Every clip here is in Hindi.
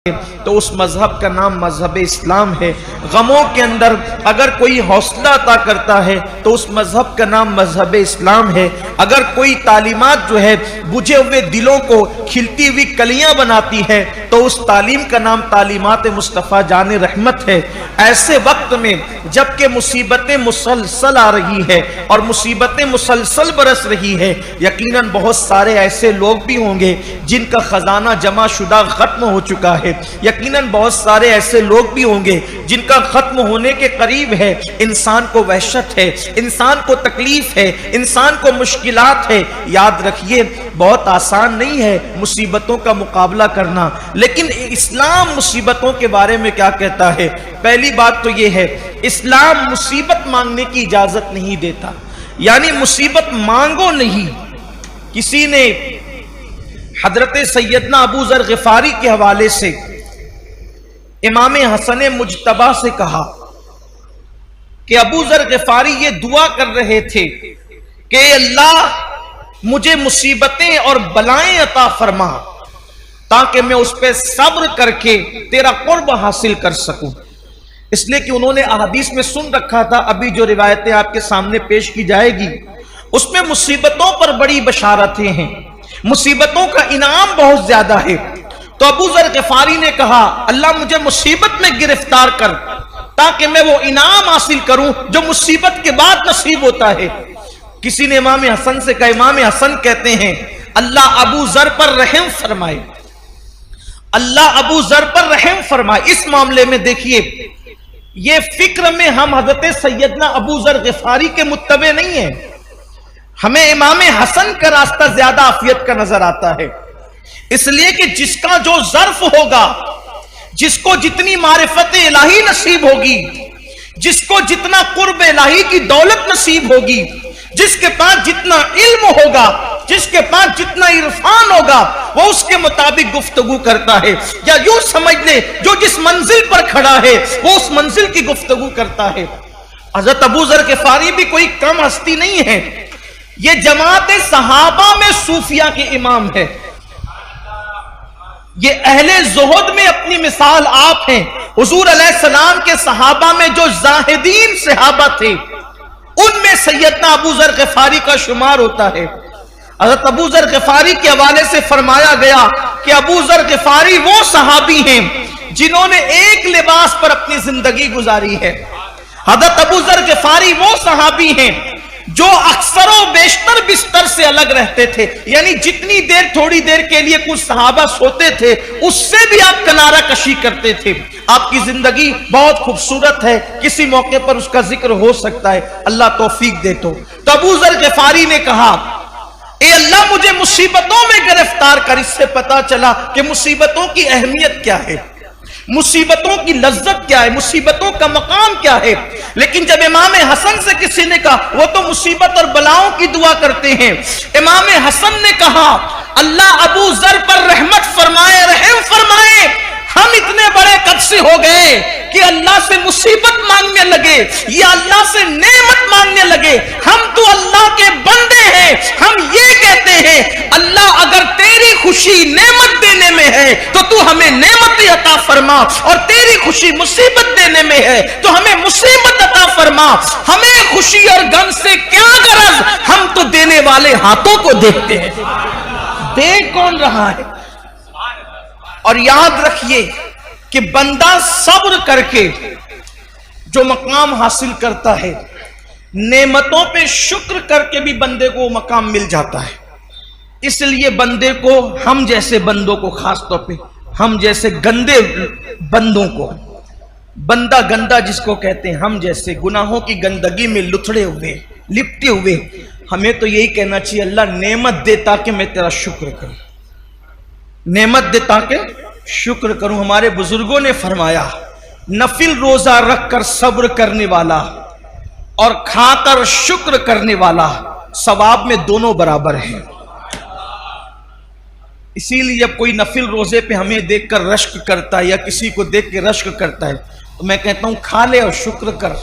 तो उस मजहब का नाम मजहब इस्लाम है। गमों के अंदर अगर कोई हौसला अता करता है तो उस मजहब का नाम मजहब इस्लाम है। अगर कोई तालीमात जो है बुझे हुए दिलों को खिलती हुई कलियां बनाती है तो उस तालीम का नाम तालीमात मुस्तफ़ा जान रहमत है। ऐसे वक्त में जबकि मुसीबतें मुसलसल आ रही है और मुसीबतें मुसलसल बरस रही है, यकीनन बहुत सारे ऐसे लोग भी होंगे जिनका खजाना जमा शुदा खत्म हो चुका है। यकीनन बहुत सारे ऐसे लोग भी होंगे जिनका खत्म होने के करीब है। इंसान को वहशत है, इंसान को तकलीफ है, इंसान को मुश्किलात है। याद रखिए बहुत आसान नहीं है मुसीबतों का मुकाबला करना, लेकिन इस्लाम मुसीबतों के बारे में क्या कहता है? पहली बात तो यह है, इस्लाम मुसीबत मांगने की इजाजत नहीं देता, यानी मुसीबत मांगो नहीं। किसी ने हजरत सैयदना अबू जर गिफारी के हवाले से इमाम हसन मुजतबा से कहा कि अबू जर गिफारी ये दुआ कर रहे थे कि अल्लाह मुझे मुसीबतें और बलाएं अता फरमा ताकि मैं उस पर सब्र करके तेरा कुर्ब हासिल कर सकूं। इसलिए कि उन्होंने अहदीस में सुन रखा था, अभी जो रिवायतें आपके सामने पेश की जाएगी उसमें मुसीबतों पर बड़ी बशारतें हैं, मुसीबतों का इनाम बहुत ज्यादा है। तो अबू जर गिफारी ने कहा अल्लाह मुझे मुसीबत में गिरफ्तार कर ताकि मैं वो इनाम हासिल करूं जो मुसीबत के बाद नसीब होता है। किसी ने इमाम हसन से कहा, इमाम हसन कहते हैं अल्लाह अबू जर पर रहम फरमाए, अल्लाह अबू जर पर रहम फरमाए। इस मामले में देखिए ये फिक्र में हम हजरत सैयदना अबू जर गिफारी के मुत्तबे नहीं है, हमें इमाम हसन का रास्ता ज्यादा आफियत का नजर आता है। इसलिए कि जिसका जो ज़र्फ होगा, जिसको जितनी मारिफत इलाही नसीब होगी, जिसको जितना कुर्ब इलाही की दौलत नसीब होगी, जिसके पास जितना इल्म होगा, जिसके पास जितना इरफान होगा, वो उसके मुताबिक गुफ्तगू करता है। या यूं समझ ले जो जिस मंजिल पर खड़ा है वो उस मंजिल की गुफ्तगू करता है। हजरत अबू जर गिफारी भी कोई कम हस्ती नहीं है, ये जमात सहाबा में सूफिया के इमाम है। ये अहले ज़ुहद में अपनी मिसाल आप हैं। हुजूर अलैहिस्सलाम के सहाबा में जो जाहिदीन सहाबा थे उनमें सैयदना अबू जर गिफारी का शुमार होता है। हज़रत अबू जर गिफारी के हवाले से फरमाया गया कि अबू जर गिफारी वो सहाबी हैं जिन्होंने एक लिबास पर अपनी जिंदगी गुजारी है। हज़रत अबू जर गिफारी वो सहाबी हैं जो अक्सरों बेशतर बिस्तर से अलग रहते थे, यानी जितनी देर थोड़ी देर के लिए कुछ सहाबा सोते थे उससे भी आप किनारा कशी करते थे। आपकी जिंदगी बहुत खूबसूरत है, किसी मौके पर उसका जिक्र हो सकता है, अल्लाह तौफीक दे। तो अबू जर गिफारी ने कहा ए अल्लाह मुझे मुसीबतों में गिरफ्तार कर। इससे पता चला कि मुसीबतों की अहमियत क्या है, मुसीबतों की लज्जत क्या है, मुसीबतों का मकाम क्या है। लेकिन जब इमाम हसन से किसी ने कहा, वो तो मुसीबत और बलाओं की दुआ करते हैं, इमाम हसन ने कहा अल्लाह अबू जर पर रहमत फरमाए, रहम फरमाए। हम इतने बड़े कद से हो गए कि अल्लाह से मुसीबत मांगने लगे या अल्लाह से नेमत मांगने लगे। हम तो अल्लाह के बंदे हैं, हम ये कहते हैं अल्लाह अगर तेरी खुशी नेमत देने में है तो तू हमें नेमत अता फरमा, और तेरी खुशी मुसीबत देने में है तो हमें मुसीबत अता फरमा। हमें खुशी और गम से क्या गरज, हम तो देने वाले हाथों को देखते हैं, देख कौन रहा है। और याद रखिए कि बंदा सब्र करके जो मकाम हासिल करता है, नेमतों पे शुक्र करके भी बंदे को मकाम मिल जाता है। इसलिए बंदे को, हम जैसे बंदों को, खास तौर पे हम जैसे गंदे बंदों को, बंदा गंदा जिसको कहते हैं, हम जैसे गुनाहों की गंदगी में लुथड़े हुए, लिपटे हुए, हमें तो यही कहना चाहिए अल्लाह नेमत दे ताकि मैं तेरा शुक्र करूं, नेमत दे ताकि शुक्र करूं। हमारे बुजुर्गों ने फरमाया नफिल रोजा रखकर सब्र करने वाला और खाकर शुक्र करने वाला सवाब में दोनों बराबर हैं। इसीलिए जब कोई नफिल रोजे पे हमें देखकर रश्क करता है या किसी को देख के रश्क करता है तो मैं कहता हूं खा ले और शुक्र कर।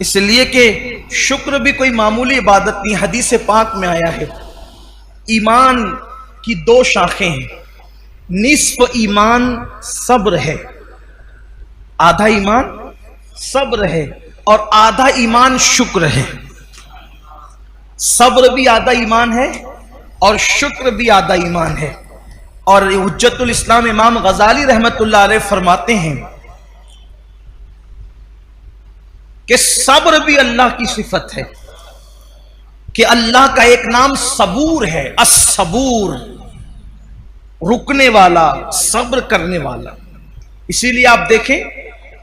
इसलिए कि शुक्र भी कोई मामूली इबादत नहीं। हदीस पाक में आया है ईमान की दो शाखें हैं, निस्फ ईमान सब्र है, आधा ईमान सब्र है और आधा ईमान शुक्र है। सब्र भी आधा ईमान है और शुक्र भी आधा ईमान है। और हुज्जतुल इस्लाम इमाम गजाली रहमतुल्लाह अलैह फरमाते हैं कि सब्र भी अल्लाह की सिफत है, कि अल्लाह का एक नाम सबूर है, अस्सबूर, रुकने वाला, सब्र करने वाला। इसीलिए आप देखें,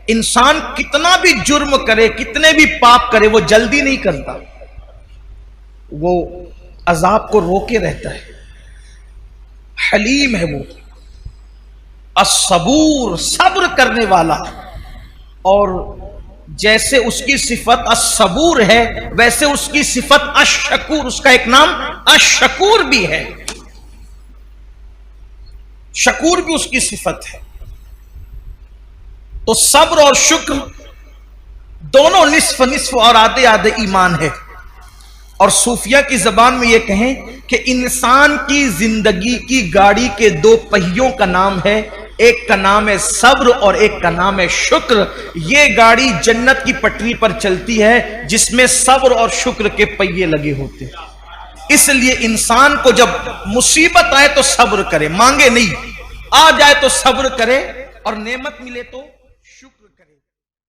इंसान कितना भी जुर्म करे, कितने भी पाप करे, वो जल्दी नहीं करता, वो अजाब को रोके रहता है, हलीम है वो, अस्सबूर, सब्र करने वाला। और जैसे उसकी सिफत अस्सबूर है, वैसे उसकी सिफत अशकूर, उसका एक नाम अशकूर भी है, शकूर भी उसकी सिफत है। तो सब्र और शुक्र दोनों निस्फ निस्फ और आधे आधे ईमान है। और सूफिया की जबान में यह कहें कि इंसान की जिंदगी की गाड़ी के दो पहियों का नाम है, एक का नाम है सब्र और एक का नाम है शुक्र। ये गाड़ी जन्नत की पटरी पर चलती है जिसमें सब्र और शुक्र के पहिए लगे होते हैं। इसलिए इंसान को जब मुसीबत आए तो सब्र करे, मांगे नहीं, आ जाए तो सब्र करे, और नेमत मिले तो